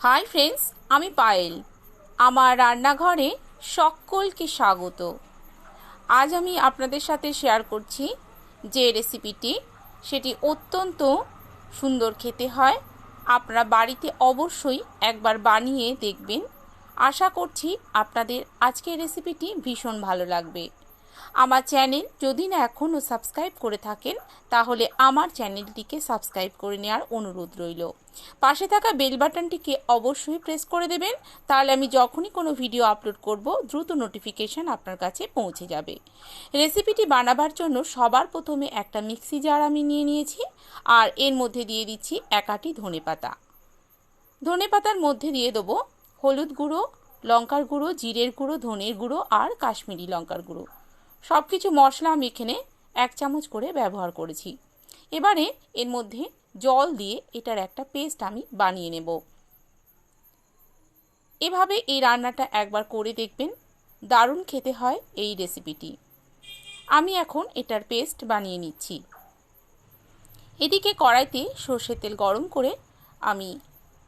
Hi friends, আমি পায়েল। আমার রান্নাঘরে সকলকে স্বাগত। আজ আমি আপনাদের সাথে শেয়ার করছি যে রেসিপিটি, সেটি অত্যন্ত সুন্দর খেতে হয়। আপনারা বাড়িতে অবশ্যই একবার বানিয়ে দেখবেন। আশা করছি আপনাদের আজকের রেসিপিটি ভীষণ ভালো লাগবে। আমার চ্যানেল যদি না এখনও সাবস্ক্রাইব করে থাকেন, তাহলে আমার চ্যানেলটিকে সাবস্ক্রাইব করে নেওয়ার অনুরোধ রইল। পাশে থাকা বেল বাটনটিকে অবশ্যই প্রেস করে দেবেন, তাহলে আমি যখনই কোনো ভিডিও আপলোড করব দ্রুত নোটিফিকেশান আপনার কাছে পৌঁছে যাবে। রেসিপিটি বানাবার জন্য সবার প্রথমে একটা মিক্সি জার আমি নিয়ে নিয়েছি, আর এর মধ্যে দিয়ে দিচ্ছি এক আঁটি ধনেপাতা। ধনেপাতার মধ্যে দিয়ে দেবো হলুদ গুঁড়ো, লঙ্কার গুঁড়ো, জিরের গুঁড়ো, ধনের গুঁড়ো আর কাশ্মীরি লঙ্কার গুঁড়ো। সব কিছু মশলা আমি এখানে 1 চামচ করে ব্যবহার করেছি। এবারে এর মধ্যে জল দিয়ে এটার একটা পেস্ট আমি বানিয়ে নেব। এভাবে এই রান্নাটা একবার করে দেখবেন, দারুণ খেতে হয় এই রেসিপিটি। আমি এখন এটার পেস্ট বানিয়ে নিচ্ছি। এদিকে কড়াইতে সর্ষের তেল গরম করে আমি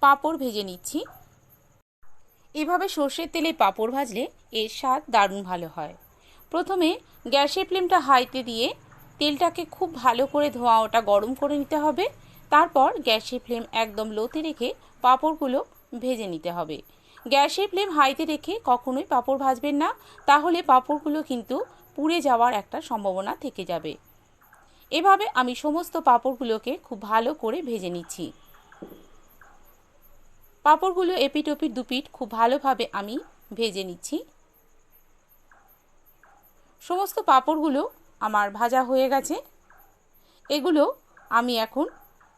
পাঁপড় ভেজে নিচ্ছি। এভাবে সর্ষের তেলে পাঁপড় ভাজলে এর স্বাদ দারুণ ভালো হয়। প্রথমে গ্যাসের ফ্লেমটা হাইতে দিয়ে তেলটাকে খুব ভালো করে ধোঁয়া ওটা গরম করে নিতে হবে। তারপর গ্যাসের ফ্লেম একদম লোতে রেখে পাঁপড়গুলো ভেজে নিতে হবে। গ্যাসের ফ্লেম হাইতে রেখে কখনোই পাঁপড় ভাজবেন না, তাহলে পাঁপড়গুলো কিন্তু পুড়ে যাওয়ার একটা সম্ভাবনা থেকে যাবে। এভাবে আমি সমস্ত পাঁপড়গুলোকে খুব ভালো করে ভেজে নিচ্ছি। পাঁপড়গুলো এপিট ওপিট দুপিট খুব ভালোভাবে আমি ভেজে নিচ্ছি। সমস্ত পাঁপড়গুলো আমার ভাজা হয়ে গেছে। এগুলো আমি এখন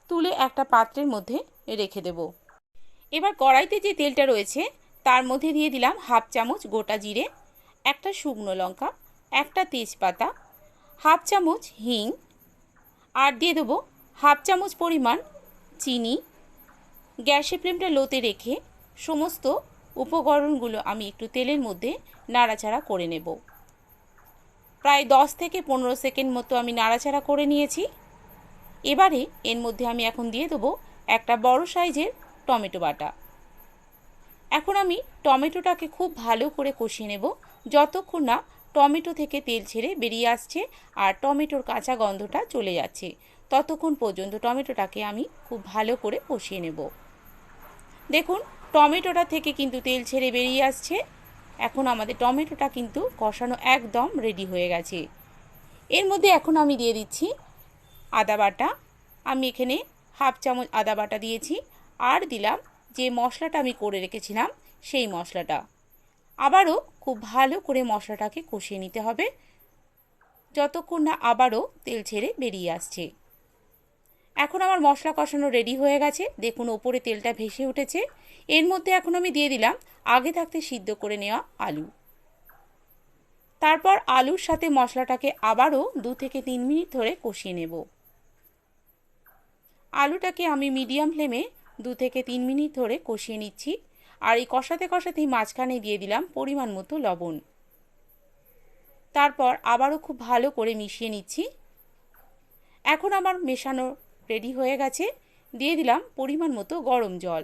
তুলে একটা পাত্রের মধ্যে রেখে দেব। এবার কড়াইতে যে তেলটা রয়েছে তার মধ্যে দিয়ে দিলাম 1/2 চামচ গোটা জিরে, একটা শুকনো লঙ্কা, একটা তেজপাতা, 1/2 চামচ হিং, আর দিয়ে দেবো 1/2 চামচ পরিমাণ চিনি। গ্যাসের ফ্লেমটা লোতে রেখে সমস্ত উপকরণগুলো আমি একটু তেলের মধ্যে নাড়াচাড়া করে নেব। প্রায় 10 থেকে 15 সেকেন্ড মতো আমি নাড়াচাড়া করে নিয়েছি। এবারে এর মধ্যে আমি এখন দিয়ে দেবো একটা বড় সাইজের টমেটো বাটা। এখন আমি টমেটোটাকে খুব ভালো করে কষিয়ে নেব, যতক্ষণ না টমেটো থেকে তেল ছেড়ে বেরিয়ে আসছে আর টমেটোর কাঁচা গন্ধটা চলে যাচ্ছে, ততক্ষণ পর্যন্ত টমেটোটাকে আমি খুব ভালো করে কষিয়ে নেব। দেখুন, টমেটোটা থেকে কিন্তু তেল ছেড়ে বেরিয়ে আসছে। এখন আমাদের টমেটোটা কিন্তু কষানো একদম রেডি হয়ে গেছে। এর মধ্যে এখন আমি দিয়ে দিচ্ছি আদা বাটা। আমি এখানে 1/2 চামচ আদা বাটা দিয়েছি, আর দিলাম যে মশলাটা আমি করে রেখেছিলাম সেই মশলাটা। আবারও খুব ভালো করে মশলাটাকে কষিয়ে নিতে হবে, যতক্ষণ না আবারও তেল ছেড়ে বেরিয়ে আসছে। এখন আমার মশলা কষানো রেডি হয়ে গেছে। দেখুন, ওপরে তেলটা ভেসে উঠেছে। এর মধ্যে এখন আমি দিয়ে দিলাম আগে থাকতে সিদ্ধ করে নেওয়া আলু। তারপর আলুর সাথে মশলাটাকে আবারও 2 থেকে 3 মিনিট ধরে কষিয়ে নেব। আলুটাকে আমি মিডিয়াম ফ্লেমে 2 থেকে 3 মিনিট ধরে কষিয়ে নিচ্ছি। আর এই কষাতে কষাতেই মাঝখানে দিয়ে দিলাম পরিমাণ মতো লবণ। তারপর আবারও খুব ভালো করে মিশিয়ে নিচ্ছি। এখন আমার মেশানো রেডি হয়ে গেছে। দিয়ে দিলাম পরিমাণ মতো গরম জল।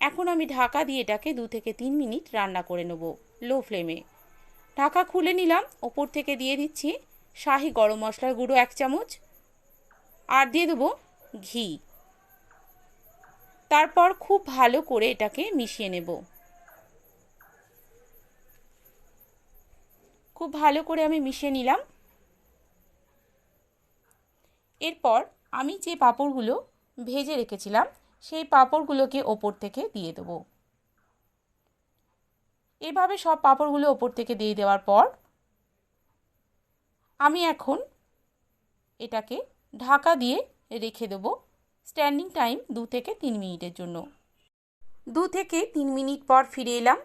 এখন আমি ঢাকা দিয়ে এটাকে 2 থেকে 3 মিনিট রান্না করে নেব লো ফ্লেমে। ঢাকা খুলে নিলাম। ওপর থেকে দিয়ে দিচ্ছি শাহি গরম মশলার গুঁড়ো 1 চামচ, আর দিয়ে দেবো ঘি। তারপর খুব ভালো করে এটাকে মিশিয়ে নেব। খুব ভালো করে আমি মিশিয়ে নিলাম। এরপর আমি যে পাঁপড়গুলো ভেজে রেখেছিলাম সেই পাঁপড়গুলোকে ওপর থেকে দিয়ে দেবো। এভাবে সব পাঁপড়গুলো ওপর থেকে দিয়ে দেওয়ার পর আমি এখন এটাকে ঢাকা দিয়ে রেখে দেবো স্ট্যান্ডিং টাইম 2 থেকে 3 মিনিটের জন্য। 2 থেকে 3 মিনিট পর ফিরে এলাম।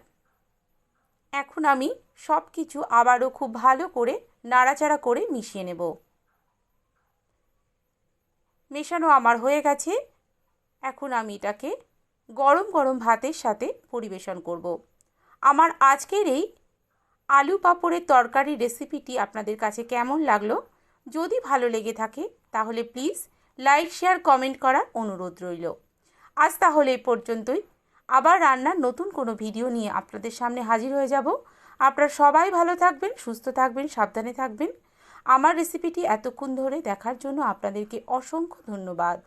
এখন আমি সব কিছু আবারও খুব ভালো করে নাড়াচাড়া করে মিশিয়ে নেব। মেশানো আমার হয়ে গেছে। এখন আমি এটাকে গরম গরম ভাতের সাথে পরিবেশন করব। আমার আজকের এই আলু পাঁপড়ের তরকারি রেসিপিটি আপনাদের কাছে কেমন লাগলো? যদি ভালো লেগে থাকে তাহলে প্লিজ লাইক, শেয়ার, কমেন্ট করার অনুরোধ রইল। আজ তাহলে এই পর্যন্তই। আবার রান্নার নতুন কোনো ভিডিও নিয়ে আপনাদের সামনে হাজির হয়ে যাব। আপনারা সবাই ভালো থাকবেন, সুস্থ থাকবেন, সাবধানে থাকবেন। আমার রেসিপিটি এতক্ষণ ধরে দেখার জন্য আপনাদেরকে অসংখ্য ধন্যবাদ।